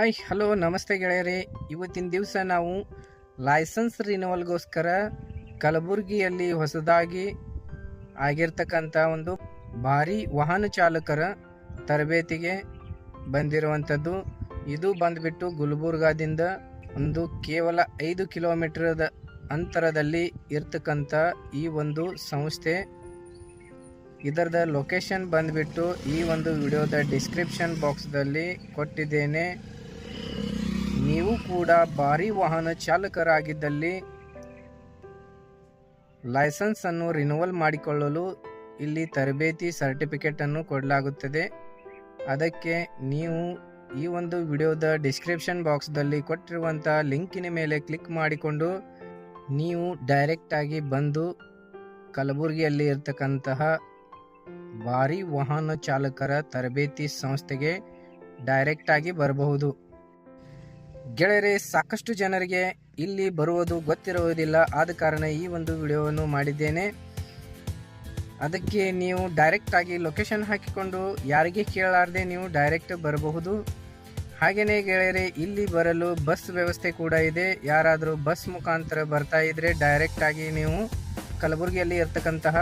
Hi hello ನಮಸ್ತೆ ಗೆಳೆಯರೇ. ಇವತ್ತಿನ ದಿವಸ ನಾವು ಲೈಸೆನ್ಸ್ ರಿನಿವಲ್ಗೋಸ್ಕರ ಕಲಬುರಗಿಯಲ್ಲಿ ಹೊಸದಾಗಿ ಆಗಿರ್ತಕ್ಕಂಥ ಒಂದು ಭಾರಿ ವಾಹನ ಚಾಲಕರ ತರಬೇತಿಗೆ ಬಂದಿರುವಂಥದ್ದು. ಇದು ಬಂದುಬಿಟ್ಟು ಗುಲ್ಬರ್ಗಾದಿಂದ ಕೇವಲ 5 ಕಿಲೋಮೀಟರ್ ಅಂತರದಲ್ಲಿ ಇರ್ತಕ್ಕಂಥ ಈ ಒಂದು ಸಂಸ್ಥೆ. ಇದರದ ಲೊಕೇಶನ್ ಬಂದುಬಿಟ್ಟು ಈ ಒಂದು ವಿಡಿಯೋದ ಡಿಸ್ಕ್ರಿಪ್ಷನ್ ಬಾಕ್ಸ್ದಲ್ಲಿ ಕೊಟ್ಟಿದ್ದೇನೆ. ನೀವು ಕೂಡ ಭಾರಿ ವಾಹನ ಚಾಲಕರಾಗಿದ್ದಲ್ಲಿ ಲೈಸೆನ್ಸನ್ನು ರಿನಿವಲ್ ಮಾಡಿಕೊಳ್ಳಲು ಇಲ್ಲಿ ತರಬೇತಿ ಸರ್ಟಿಫಿಕೇಟನ್ನು ಕೊಡಲಾಗುತ್ತದೆ. ಅದಕ್ಕೆ ನೀವು ಈ ಒಂದು ವಿಡಿಯೋದ ಡಿಸ್ಕ್ರಿಪ್ಷನ್ ಬಾಕ್ಸ್ದಲ್ಲಿ ಕೊಟ್ಟಿರುವಂಥ ಲಿಂಕಿನ ಮೇಲೆ ಕ್ಲಿಕ್ ಮಾಡಿಕೊಂಡು ನೀವು ಡೈರೆಕ್ಟಾಗಿ ಬಂದು ಕಲಬುರಗಿಯಲ್ಲಿ ಇರ್ತಕ್ಕಂತಹ ಭಾರಿ ವಾಹನ ಚಾಲಕರ ತರಬೇತಿ ಸಂಸ್ಥೆಗೆ ಡೈರೆಕ್ಟಾಗಿ ಬರಬಹುದು. ಗೆಳೆಯರೇ, ಸಾಕಷ್ಟು ಜನರಿಗೆ ಇಲ್ಲಿ ಬರುವುದು ಗೊತ್ತಿರುವುದಿಲ್ಲ. ಆದ ಕಾರಣ ಈ ಒಂದು ವಿಡಿಯೋವನ್ನು ಮಾಡಿದ್ದೇನೆ. ಅದಕ್ಕೆ ನೀವು ಡೈರೆಕ್ಟಾಗಿ ಲೊಕೇಶನ್ ಹಾಕಿಕೊಂಡು ಯಾರಿಗೆ ಕೇಳಲಾರದೆ ನೀವು ಡೈರೆಕ್ಟ್ ಬರಬಹುದು. ಹಾಗೆಯೇ ಗೆಳೆಯರೇ, ಇಲ್ಲಿ ಬರಲು ಬಸ್ ವ್ಯವಸ್ಥೆ ಕೂಡ ಇದೆ. ಯಾರಾದರೂ ಬಸ್ ಮುಖಾಂತರ ಬರ್ತಾ ಇದ್ದರೆ ಡೈರೆಕ್ಟಾಗಿ ನೀವು ಕಲಬುರಗಿಯಲ್ಲಿ ಇರ್ತಕ್ಕಂತಹ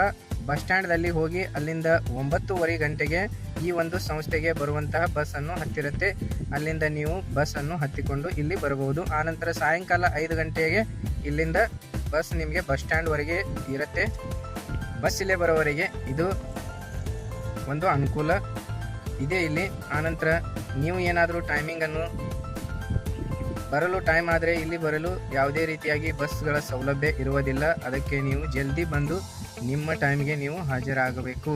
ಬಸ್ ಸ್ಟ್ಯಾಂಡ್ದಲ್ಲಿ ಹೋಗಿ ಅಲ್ಲಿಂದ 9:30 ಗಂಟೆಗೆ ಈ ಒಂದು ಸಂಸ್ಥೆಗೆ ಬರುವಂತಹ ಬಸ್ಸನ್ನು ಹತ್ತಿರುತ್ತೆ. ಅಲ್ಲಿಂದ ನೀವು ಬಸ್ಸನ್ನು ಹತ್ತಿಕೊಂಡು ಇಲ್ಲಿ ಬರಬಹುದು. ಆನಂತರ ಸಾಯಂಕಾಲ 5 ಗಂಟೆಗೆ ಇಲ್ಲಿಂದ ಬಸ್ ನಿಮಗೆ ಬಸ್ ಸ್ಟ್ಯಾಂಡ್ವರೆಗೆ ಇರುತ್ತೆ. ಬಸ್ ಇಲ್ಲೇ ಬರೋವರೆಗೆ ಇದು ಒಂದು ಅನುಕೂಲ ಇದೆ ಇಲ್ಲಿ. ಆನಂತರ ನೀವು ಏನಾದರೂ ಟೈಮಿಂಗನ್ನು ಬರಲು ಟೈಮ್ ಆದರೆ ಇಲ್ಲಿ ಬರಲು ಯಾವುದೇ ರೀತಿಯಾಗಿ ಬಸ್ಗಳ ಸೌಲಭ್ಯ ಇರುವುದಿಲ್ಲ. ಅದಕ್ಕೆ ನೀವು ಜಲ್ದಿ ಬಂದು ನಿಮ್ಮ ಟೈಮ್ಗೆ ನೀವು ಹಾಜರಾಗಬೇಕು.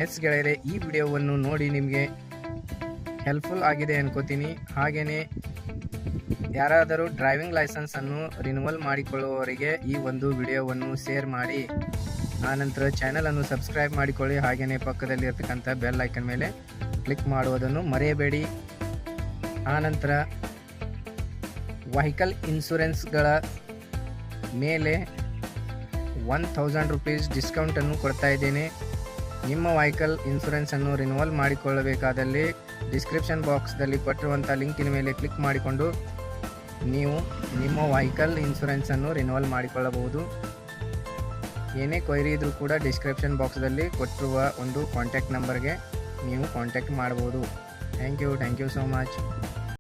ಎಸ್ ಗೆಳೆಯರೆ, ಈ ವಿಡಿಯೋವನ್ನು ನೋಡಿ ನಿಮಗೆ ಹೆಲ್ಪ್ಫುಲ್ ಆಗಿದೆ ಅನ್ಕೋತೀನಿ. ಹಾಗೆಯೇ ಯಾರಾದರೂ ಡ್ರೈವಿಂಗ್ ಲೈಸೆನ್ಸನ್ನು ರಿನಿವಲ್ ಮಾಡಿಕೊಳ್ಳುವವರಿಗೆ ಈ ಒಂದು ವಿಡಿಯೋವನ್ನು ಶೇರ್ ಮಾಡಿ. ಆನಂತರ ಚಾನಲನ್ನು ಸಬ್ಸ್ಕ್ರೈಬ್ ಮಾಡಿಕೊಳ್ಳಿ. ಹಾಗೆಯೇ ಪಕ್ಕದಲ್ಲಿ ಇರ್ತಕ್ಕಂಥ ಬೆಲ್ ಐಕನ್ ಮೇಲೆ ಕ್ಲಿಕ್ ಮಾಡುವುದನ್ನು ಮರೆಯಬೇಡಿ. ಆನಂತರ ವೆಹಿಕಲ್ ಇನ್ಶೂರೆನ್ಸ್ಗಳ ಮೇಲೆ 1000 ರೂಪೀಸ್ ಡಿಸ್ಕೌಂಟನ್ನು ಕೊಡ್ತಾ ಇದ್ದೇನೆ. ನಿಮ್ಮ ವೆಹಿಕಲ್ ಇನ್ಶೂರೆನ್ಸನ್ನು ರಿನಿವಲ್ ಮಾಡಿಕೊಳ್ಳಬೇಕಾದಲ್ಲಿ ಡಿಸ್ಕ್ರಿಪ್ಷನ್ ಬಾಕ್ಸ್ದಲ್ಲಿ ಕೊಟ್ಟಿರುವಂಥ ಲಿಂಕಿನ ಮೇಲೆ ಕ್ಲಿಕ್ ಮಾಡಿಕೊಂಡು ನೀವು ನಿಮ್ಮ ವೆಹಿಕಲ್ ಇನ್ಶೂರೆನ್ಸನ್ನು ರಿನಿವಲ್ ಮಾಡಿಕೊಳ್ಳಬಹುದು. ಏನೇ ಕ್ವೈರಿ ಇದ್ರೂ ಕೂಡ ಡಿಸ್ಕ್ರಿಪ್ಷನ್ ಬಾಕ್ಸ್ದಲ್ಲಿ ಕೊಟ್ಟಿರುವ ಒಂದು ಕಾಂಟ್ಯಾಕ್ಟ್ ನಂಬರ್ಗೆ ನೀವು ಕಾಂಟ್ಯಾಕ್ಟ್ ಮಾಡ್ಬೋದು. Thank you so much.